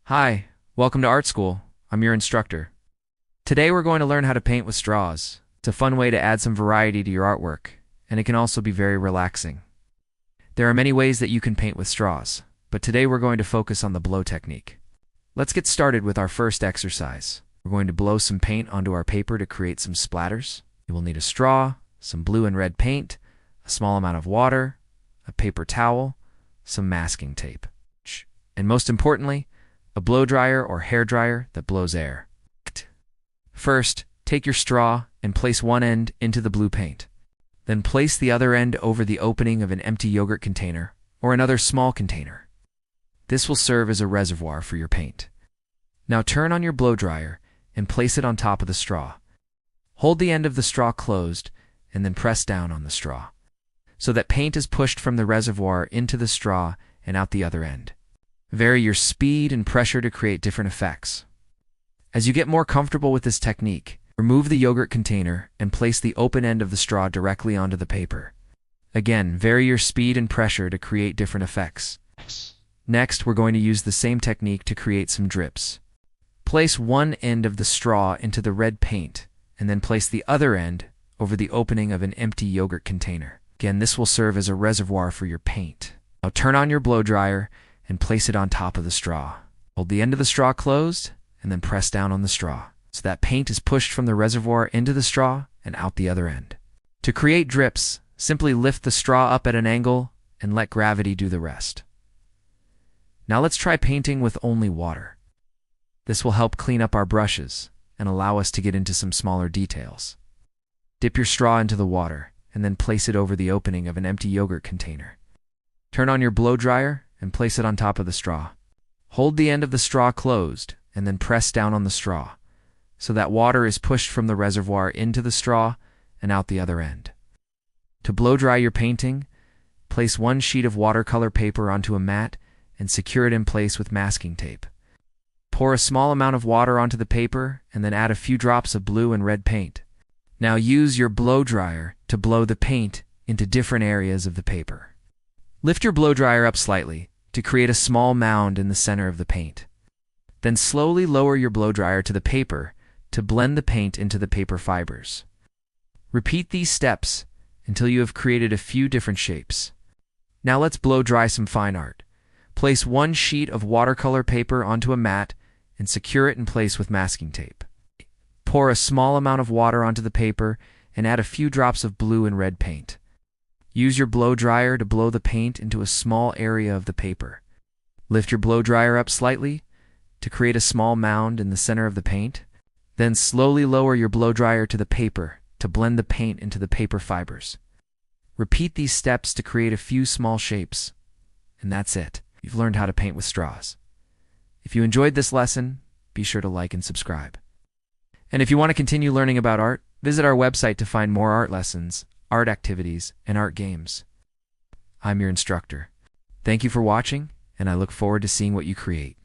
Hi, welcome to art school. I'm your instructor. Today we're going to learn how to paint with straws. It's a fun way to add some variety to your artwork, and it can also be very relaxing. There are many ways that you can paint with straws, but today we're going to focus on the blow technique. Let's get started with our first exercise. We're going to blow some paint onto our paper to create some splatters. You will need a straw, some blue and red paint, a small amount of water, a paper towel, some masking tape, and most importantly, a blow dryer or hair dryer that blows air. First, take your straw and place one end into the blue paint. Then place the other end over the opening of an empty yogurt container or another small container. This will serve as a reservoir for your paint. Now turn on your blow dryer and place it on top of the straw. Hold the end of the straw closed and then press down on the straw, so that paint is pushed from the reservoir into the straw and out the other end. Vary your speed and pressure to create different effects. As you get more comfortable with this technique, remove the yogurt container and place the open end of the straw directly onto the paper. Again, vary your speed and pressure to create different effects. Next, we're going to use the same technique to create some drips. Place one end of the straw into the red paint, and then place the other end over the opening of an empty yogurt container. Again, this will serve as a reservoir for your paint. Now turn on your blow dryer and place it on top of the straw. Hold the end of the straw closed, and then press down on the straw, so that paint is pushed from the reservoir into the straw and out the other end. To create drips, simply lift the straw up at an angle and let gravity do the rest. Now let's try painting with only water. This will help clean up our brushes and allow us to get into some smaller details. Dip your straw into the water and then place it over the opening of an empty yogurt container. Turn on your blow dryer and place it on top of the straw. Hold the end of the straw closed and then press down on the straw, so that water is pushed from the reservoir into the straw and out the other end. To blow dry your painting, place one sheet of watercolor paper onto a mat and secure it in place with masking tape. Pour a small amount of water onto the paper and then add a few drops of blue and red paint. Now use your blow dryer to blow the paint into different areas of the paper. Lift your blow dryer up slightly to create a small mound in the center of the paint. Then slowly lower your blow dryer to the paper to blend the paint into the paper fibers. Repeat these steps until you have created a few different shapes. Now let's blow dry some fine art. Place one sheet of watercolor paper onto a mat and secure it in place with masking tape. Pour a small amount of water onto the paper and add a few drops of blue and red paint. Use your blow dryer to blow the paint into a small area of the paper. Lift your blow dryer up slightly to create a small mound in the center of the paint. Then slowly lower your blow dryer to the paper to blend the paint into the paper fibers. Repeat these steps to create a few small shapes. And that's it. You've learned how to paint with straws. If you enjoyed this lesson, be sure to like and subscribe. And if you want to continue learning about art, visit our website to find more art lessons, art activities, and art games. I'm your instructor. Thank you for watching, and I look forward to seeing what you create.